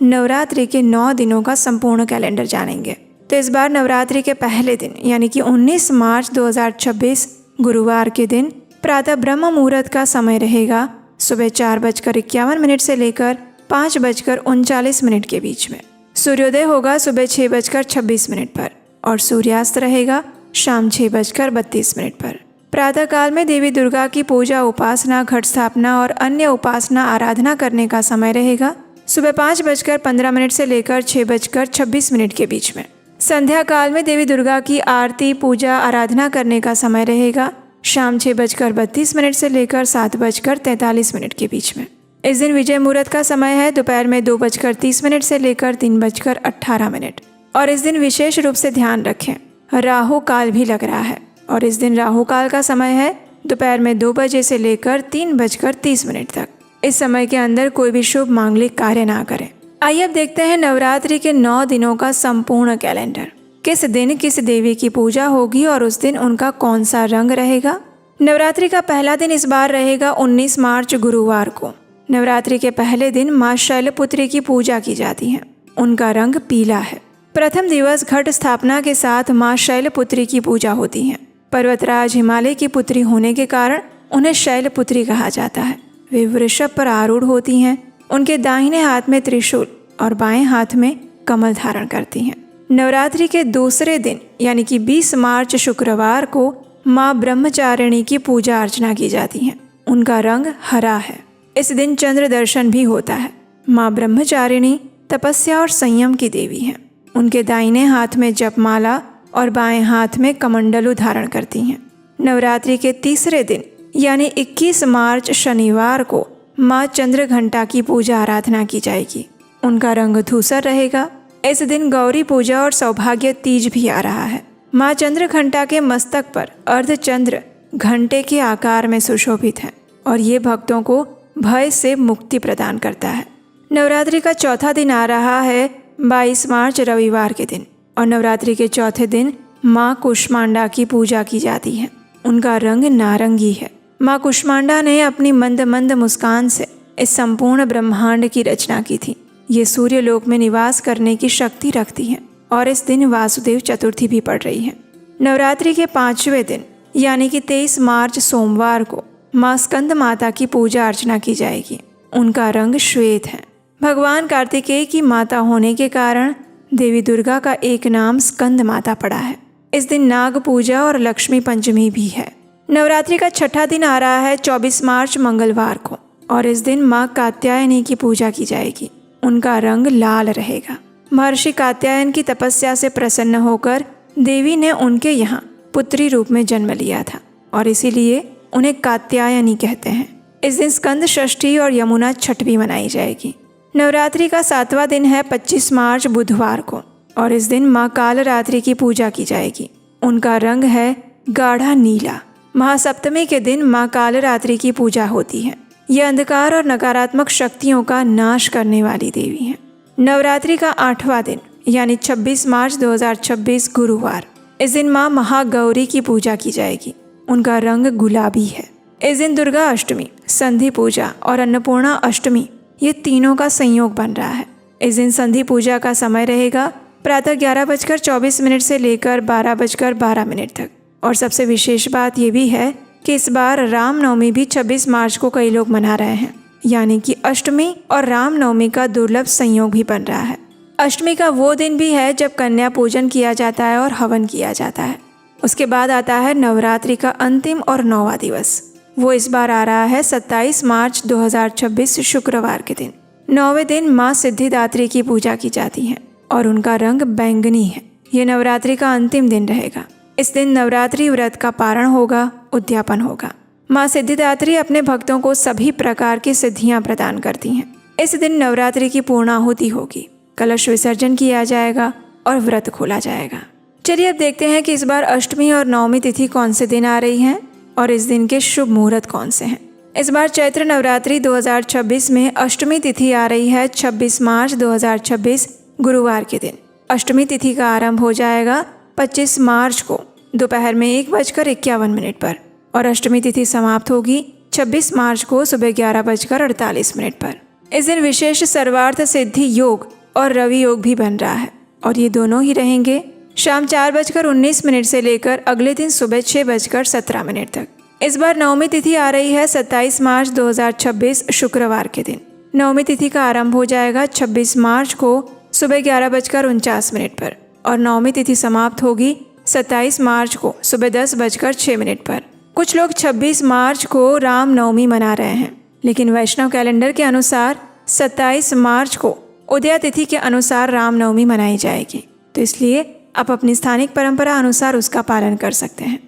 नवरात्रि के 9 दिनों का संपूर्ण कैलेंडर जानेंगे। तो इस बार नवरात्रि के पहले दिन यानी कि 19 मार्च 2026 गुरुवार के दिन प्रातः ब्रह्म मुहूर्त का समय रहेगा सुबह 4:51 से लेकर 5:39 के बीच में। सूर्योदय होगा सुबह 6:26 पर और सूर्यास्त रहेगा शाम 6:32 पर। प्रातः काल में देवी दुर्गा की पूजा, उपासना, घट स्थापना और अन्य उपासना आराधना करने का समय रहेगा सुबह 5:15 से लेकर 6:26 के बीच में। संध्या काल में देवी दुर्गा की आरती, पूजा, आराधना करने का समय रहेगा शाम 6:32 से लेकर 7:43 के बीच में। इस दिन विजय मुहूर्त का समय है दोपहर में 2:30 से लेकर 3:18 और इस दिन विशेष रूप से ध्यान रखें राहु काल भी लग रहा है और इस दिन राहु काल का समय है दोपहर में 2 बजे से लेकर 3:30 तक। इस समय के अंदर कोई भी शुभ मांगलिक कार्य ना करें। आइए अब देखते हैं नवरात्रि के 9 दिनों का संपूर्ण कैलेंडर। किस दिन किस देवी की पूजा होगी और उस दिन उनका कौन सा रंग रहेगा। नवरात्रि का पहला दिन इस बार रहेगा 19 मार्च गुरुवार को। नवरात्रि के पहले दिन माँ शैलपुत्री की पूजा की जाती है। उनका रंग पीला है। प्रथम दिवस घट स्थापना के साथ माँ शैलपुत्री की पूजा होती है। पर्वतराज हिमालय की पुत्री होने के कारण उन्हें शैलपुत्री कहा जाता है। वे वृषभ पर आरूढ़ होती हैं। उनके दाहिने हाथ में त्रिशूल और बाएं हाथ में कमल धारण करती हैं। नवरात्रि के दूसरे दिन यानी कि 20 मार्च शुक्रवार को माँ ब्रह्मचारिणी की पूजा अर्चना की जाती है। उनका रंग हरा है। इस दिन चंद्र दर्शन भी होता है। माँ ब्रह्मचारिणी तपस्या और संयम की देवी हैं। उनके दाहिने हाथ में जपमाला और बाएं हाथ में कमंडलू धारण करती हैं। नवरात्रि के तीसरे दिन यानी 21 मार्च शनिवार को माँ चंद्रघंटा की पूजा आराधना की जाएगी। उनका रंग धूसर रहेगा। इस दिन गौरी पूजा और सौभाग्य तीज भी आ रहा है। माँ चंद्रघंटा के मस्तक पर अर्धचंद्र घंटे के आकार में सुशोभित है और ये भक्तों को भय से मुक्ति प्रदान करता है। नवरात्रि का चौथा दिन आ रहा है 22 मार्च रविवार के दिन और नवरात्रि के चौथे दिन माँ कुष्मांडा की पूजा की जाती है। उनका रंग नारंगी है। माँ कुष्मांडा ने अपनी मंद मंद मुस्कान से इस संपूर्ण ब्रह्मांड की रचना की थी। ये सूर्य लोक में निवास करने की शक्ति रखती हैं और इस दिन वासुदेव चतुर्थी भी पड़ रही है। नवरात्रि के 5वें दिन यानी कि 23 मार्च सोमवार को माँ स्कंद माता की पूजा अर्चना की जाएगी। उनका रंग श्वेत है। भगवान कार्तिकेय की माता होने के कारण देवी दुर्गा का एक नाम स्कंद माता पड़ा है। इस दिन नाग पूजा और लक्ष्मी पंचमी भी है। नवरात्रि का छठा दिन आ रहा है 24 मार्च मंगलवार को और इस दिन माँ कात्यायनी की पूजा की जाएगी। उनका रंग लाल रहेगा। महर्षि कात्यायन की तपस्या से प्रसन्न होकर देवी ने उनके यहाँ पुत्री रूप में जन्म लिया था और इसीलिए उन्हें कात्यायनी कहते हैं। इस दिन स्कंद षष्ठी और यमुना छठ भी मनाई जाएगी। नवरात्रि का 7वां दिन है 25 मार्च बुधवार को और इस दिन माँ कालरात्रि की पूजा की जाएगी। उनका रंग है गाढ़ा नीला। महासप्तमी के दिन माँ कालरात्रि की पूजा होती है। यह अंधकार और नकारात्मक शक्तियों का नाश करने वाली देवी है। नवरात्रि का 8वां दिन यानी 26 मार्च 2026 गुरुवार। इस दिन माँ महागौरी की पूजा की जाएगी। उनका रंग गुलाबी है। इस दिन दुर्गा अष्टमी, संधि पूजा और अन्नपूर्णा अष्टमी ये तीनों का संयोग बन रहा है। इस दिन संधि पूजा का समय रहेगा प्रातः 11:24 से लेकर 12:12 तक और सबसे विशेष बात यह भी है कि इस बार रामनवमी भी 26 मार्च को कई लोग मना रहे हैं, यानी कि अष्टमी और रामनवमी का दुर्लभ संयोग भी बन रहा है। अष्टमी का वो दिन भी है जब कन्या पूजन किया जाता है और हवन किया जाता है। उसके बाद आता है नवरात्रि का अंतिम और 9वां दिवस। वो इस बार आ रहा है 27 मार्च 2026 शुक्रवार के दिन। 9वें दिन माँ सिद्धिदात्री की पूजा की जाती है और उनका रंग बैंगनी है। ये नवरात्रि का अंतिम दिन रहेगा। इस दिन नवरात्रि व्रत का पारण होगा, उद्यापन होगा। माँ सिद्धिदात्री अपने भक्तों को सभी प्रकार की सिद्धियाँ प्रदान करती हैं। इस दिन नवरात्रि की पूर्णाहुति होगी, कलश विसर्जन किया जाएगा और व्रत खोला जाएगा। चलिए अब देखते हैं कि इस बार अष्टमी और नवमी तिथि कौन से दिन आ रही हैं और इस दिन के शुभ मुहूर्त कौन से हैं। इस बार चैत्र नवरात्रि 2026 में अष्टमी तिथि आ रही है 26 मार्च 2026 गुरुवार के दिन। अष्टमी तिथि का आरंभ हो जाएगा 25 मार्च को दोपहर में 1:51 पर और अष्टमी तिथि समाप्त होगी 26 मार्च को सुबह 11:48 पर। इस दिन विशेष सर्वार्थ सिद्धि योग और रवि योग भी बन रहा है और ये दोनों ही रहेंगे शाम 4:19 से लेकर अगले दिन सुबह 6:17 तक। इस बार नवमी तिथि आ रही है 27 मार्च 2026 शुक्रवार के दिन। नवमी तिथि का आरंभ हो जाएगा 26 मार्च को सुबह 11:49 पर और नवमी तिथि समाप्त होगी 27 मार्च को सुबह 10:06 पर। कुछ लोग 26 मार्च को राम नवमी मना रहे हैं, लेकिन वैष्णव कैलेंडर के अनुसार 27 मार्च को उदया तिथि के अनुसार रामनवमी मनाई जाएगी, तो इसलिए आप अपनी स्थानिक परंपरा अनुसार उसका पालन कर सकते हैं।